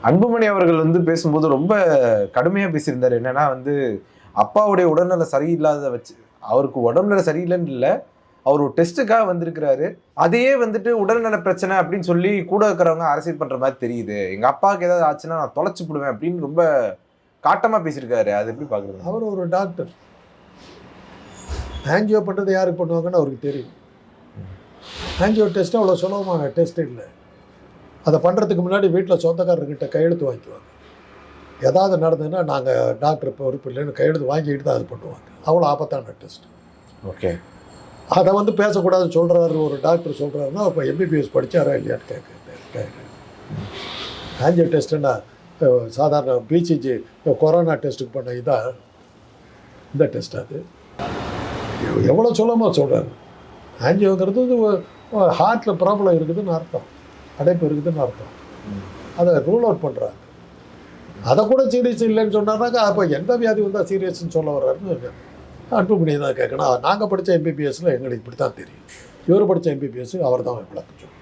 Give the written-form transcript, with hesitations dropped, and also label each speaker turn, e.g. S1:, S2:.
S1: அன்புமணி அவர்கள் பேசும்போது ரொம்ப கடுமையா பேசியிருந்தாரு. என்னன்னா அப்பாவுடைய உடல்நல சரியில்லாத வச்சு அவருக்கு உடல்நல சரியில்லைன்னு இல்ல. அவர் ஒரு டெஸ்ட்டுக்காக வந்திருக்கிறாரு. அதையே உடல்நல பிரச்சனை அப்படின்னு சொல்லி கூட இருக்கிறவங்க அரசியல் பண்ற மாதிரி தெரியுது. எங்க அப்பாவுக்கு ஏதாவது ஆச்சுன்னா நான் தொலைச்சு போடுவேன் அப்படின்னு ரொம்ப காட்டமா பேசியிருக்காரு. அது எப்படி பாக்குறது?
S2: அவர் ஒரு டாக்டர். ஆஞ்சியோ பண்ணுறது யாருக்கு பண்ணுவாங்கன்னு அவருக்கு தெரியும். ஆஞ்சியோ டெஸ்ட் அவ்வளோ சுலபமான டெஸ்ட் இல்லை. அதை பண்ணுறதுக்கு முன்னாடி வீட்டில் சொந்தக்காரர்கிட்ட கையெழுத்து வாங்கிக்குவாங்க. ஏதாவது நடந்ததுன்னா நாங்கள் டாக்டர் பொறுப்பு இல்லைன்னு கையெழுத்து வாங்கிக்கிட்டு தான் அது பண்ணுவாங்க. அவ்வளோ ஆபத்தான டெஸ்ட்.
S1: ஓகே.
S2: அதை பேசக்கூடாதுன்னு சொல்கிறாரு ஒரு டாக்டர் சொல்கிறாருன்னா அப்போ எம்பிபிஎஸ் படித்தாரா இல்லையான்னு கேட்குறேன். ஆஞ்சியோ டெஸ்ட்டுன்னா சாதாரண பிசிஜி கொரோனா டெஸ்ட்டுக்கு பண்ண இதாக இந்த டெஸ்ட் அது எவ்வளோ சுலபமாக சொல்கிறாரு. ஆஞ்சியோங்கிறது ஹார்ட்டில் ப்ராப்ளம் இருக்குதுன்னு அர்த்தம், அடைப்பு இருக்குதுன்னு அர்த்தம். அதை ரூல் அவுட் பண்ணுறாங்க. அதை கூட சீரியஸ் இல்லைன்னு சொன்னார்னாக்கா அப்போ எந்த வியாதி வந்தால் சீரியஸ்ன்னு சொல்ல வர்றாருன்னு அன்புமணி தான் கேட்கணும். நாங்கள் படித்த எம்பிபிஎஸ்சில் எங்களுக்கு இப்படி தான் தெரியும். இவர் படித்த எம்பிபிஎஸ்ஸுக்கு அவர் தான் விளக்கம்.